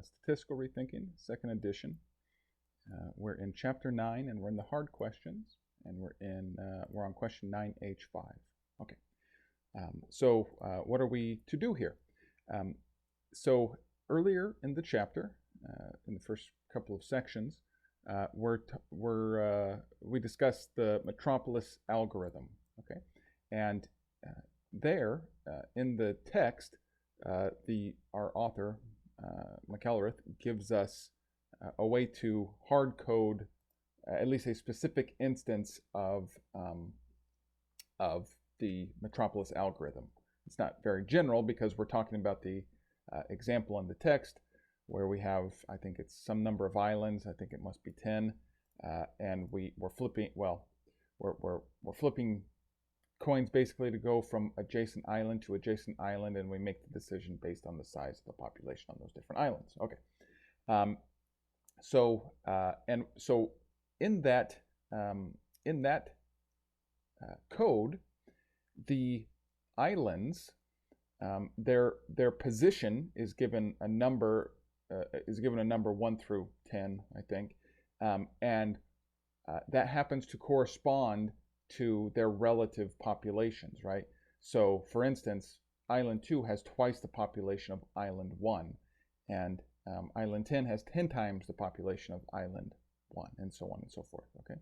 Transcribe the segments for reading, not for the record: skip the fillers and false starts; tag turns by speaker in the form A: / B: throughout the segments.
A: Statistical Rethinking, second edition. We're in chapter 9, and we're in the hard questions, and we're on question 9H5. Okay. So what are we to do here? So earlier in the chapter, in the first couple of sections, we discussed the Metropolis algorithm. Okay, and there in the text, our author McElrath gives us a way to hard code at least a specific instance of the Metropolis algorithm. It's not very general because we're talking about the example in the text where we have, I think it's some number of islands. I think it must be 10, and we're flipping. Well, we're flipping coins basically to go from adjacent island to adjacent island, and we make the decision based on the size of the population on those different islands. Okay. So in that code, the islands, their position is given a number 1 through 10, I think, and that happens to correspond to their relative populations, right? So, for instance, Island 2 has twice the population of Island 1, and Island 10 has 10 times the population of Island 1, and so on and so forth, okay?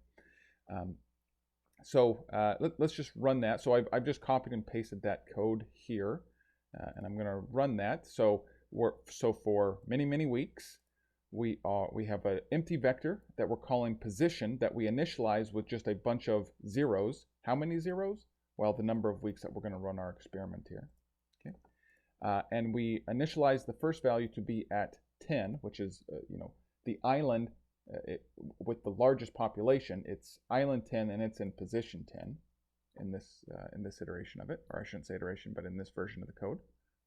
A: Let's just run that. So I've just copied and pasted that code here, and I'm going to run that. So for many weeks, we have an empty vector that we're calling position that we initialize with just a bunch of zeros. How many zeros? Well, the number of weeks that we're going to run our experiment here. Okay, and we initialize the first value to be at 10, which is the island with the largest population. It's island 10, and it's in position 10 in this iteration of it, or I shouldn't say iteration, but in this version of the code.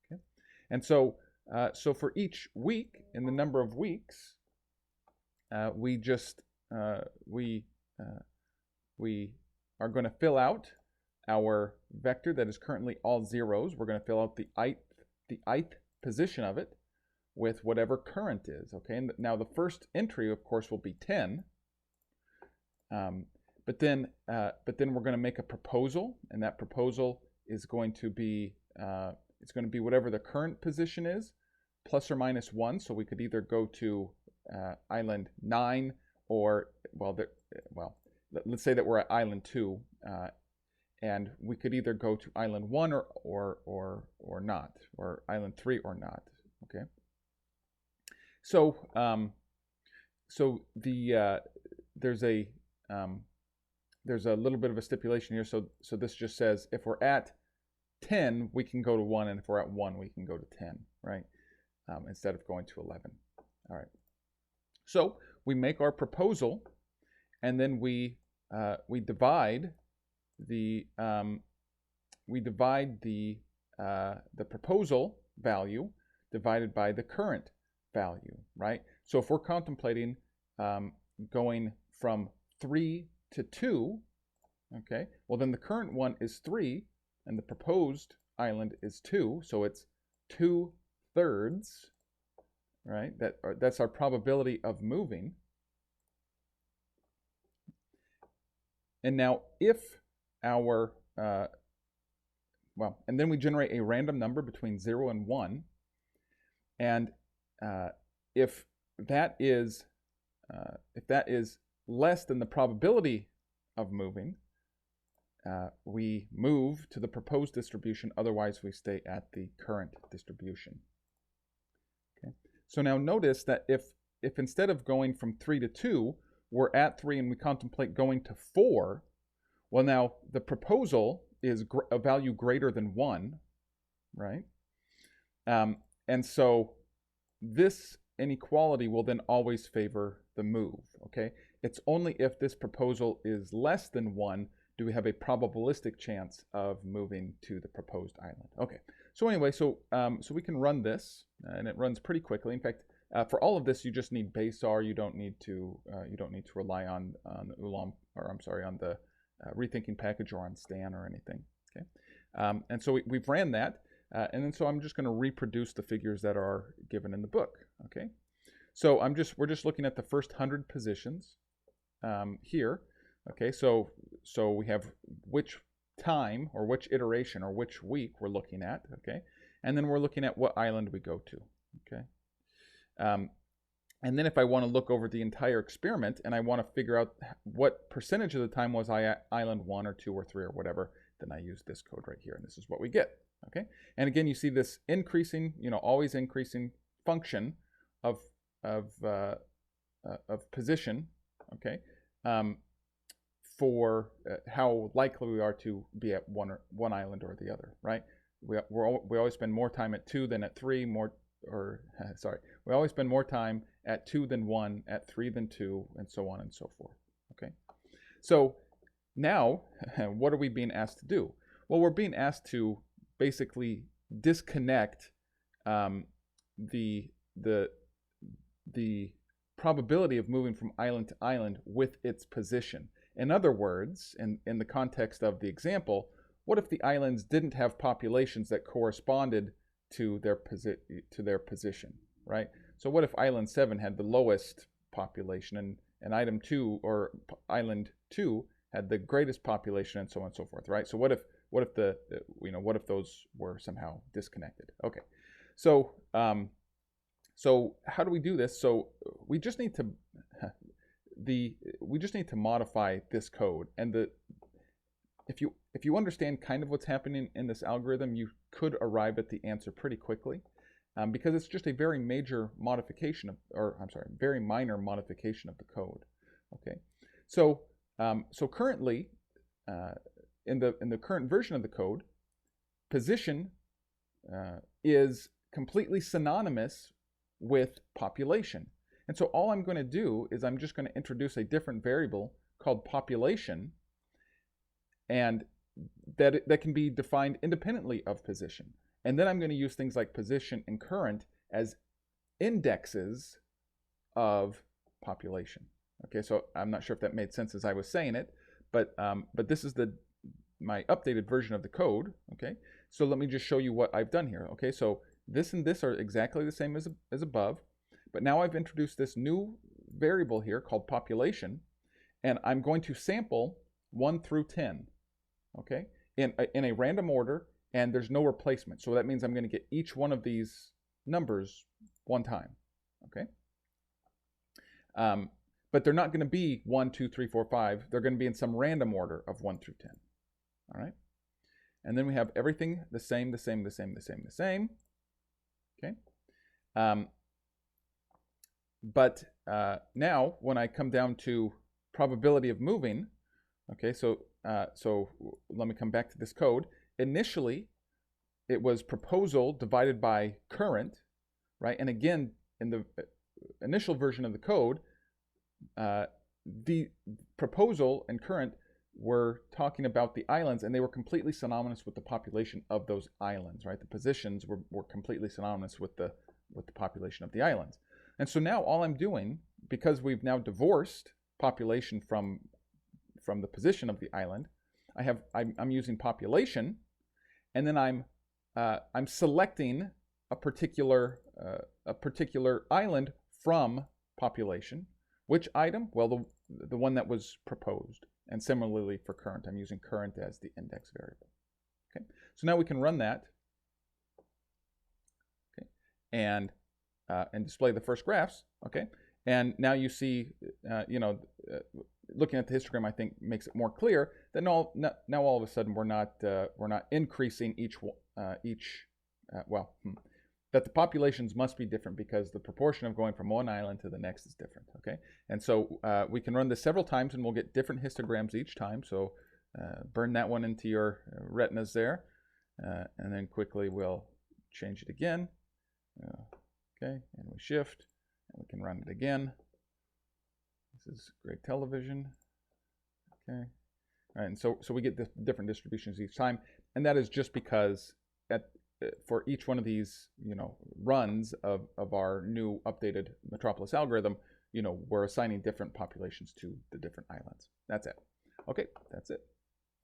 A: Okay, and so for each week, in the number of weeks, we are going to fill out our vector that is currently all zeros. We're going to fill out the ith position of it with whatever current is. Okay, and now the first entry, of course, will be 10. But then we're going to make a proposal, and that proposal is going to be whatever the current position is, plus or minus 1. So we could either go to island 9, or let's say that we're at island 2, and we could either go to island 1 or not, or island 3 or not. Okay. So there's a little bit of a stipulation here. So this just says if we're at 10, we can go to 1, and if we're at 1, we can go to 10, right? Instead of going to 11. All right. So we make our proposal, and then we divide the proposal value divided by the current value, right? So if we're contemplating going from 3 to 2, okay, well then the current one is 3, and the proposed island is 2, so it's 2/3, right? That's our probability of moving. And now if our, and then we generate a random number between 0 and 1, and if that is less than the probability of moving, we move to the proposed distribution. Otherwise, we stay at the current distribution. Okay. So now notice that if instead of going from 3 to 2, we're at 3 and we contemplate going to 4, well, now the proposal is a value greater than 1, right? And so this inequality will then always favor the move, okay? It's only if this proposal is less than 1 do we have a probabilistic chance of moving to the proposed island. Okay, so anyway, so we can run this, and it runs pretty quickly. In fact, for all of this, you just need base R. You don't need to rely on the Ulam, or I'm sorry, on the Rethinking package or on Stan or anything. Okay, and so we've ran that, and then so I'm just going to reproduce the figures that are given in the book. Okay, So we're just looking at the first 100 positions here. Okay, so we have which time or which iteration or which week we're looking at. Okay, and then we're looking at what island we go to. Okay, and then if I want to look over the entire experiment and I want to figure out what percentage of the time was I at island 1 or 2 or 3 or whatever, then I use this code right here, and this is what we get. Okay, and again, you see this increasing, always increasing function of position. Okay, for how likely we are to be at one island or the other, right? We always spend more time at 2 than at 3, we always spend more time at 2 than 1, at 3 than 2, and so on and so forth. Okay, so now what are we being asked to do? Well, we're being asked to basically disconnect the probability of moving from island to island with its position. In other words, in the context of the example, what if the islands didn't have populations that corresponded to their position, right? So what if island 7 had the lowest population and item 2 or island 2 had the greatest population, and so on and so forth, right? So what if those were somehow disconnected? Okay, so so how do we do this? So we just need to modify this code, and if you understand kind of what's happening in this algorithm, you could arrive at the answer pretty quickly, because it's just a very major modification very minor modification of the code. Okay, so currently in the current version of the code, position is completely synonymous with population. And so all I'm going to do is I'm just going to introduce a different variable called population, and that can be defined independently of position. And then I'm going to use things like position and current as indexes of population. Okay, so I'm not sure if that made sense as I was saying it, but this is my updated version of the code. Okay, so let me just show you what I've done here. Okay, so this and this are exactly the same as above, but now I've introduced this new variable here called population, and I'm going to sample 1 through 10, okay, in a random order, and there's no replacement. So that means I'm going to get each one of these numbers one time, okay? But they're not going to be 1, 2, 3, 4, 5. They're going to be in some random order of 1 through 10, all right? And then we have everything the same, okay? But now when I come down to probability of moving, okay, so let me come back to this code. Initially, it was proposal divided by current, right? And again, in the initial version of the code, the proposal and current were talking about the islands, and they were completely synonymous with the population of those islands, right? The positions were completely synonymous with the population of the islands. And so now all I'm doing, because we've now divorced population from the position of the island, I'm using population, and then I'm selecting a particular island from population. Which item? Well, the one that was proposed. And similarly for current, I'm using current as the index variable. Okay, so now we can run that, okay, and display the first graphs. Okay, and now you see, looking at the histogram, I think makes it more clear that now all of a sudden we're not increasing that the populations must be different because the proportion of going from one island to the next is different. Okay, and so we can run this several times and we'll get different histograms each time. So burn that one into your retinas there, and then quickly we'll change it again. Okay, and we shift, and we can run it again. This is great television. Okay, all right, and so we get the different distributions each time, and that is just because for each one of these, runs of our new updated Metropolis algorithm, we're assigning different populations to the different islands. That's it. Okay, that's it.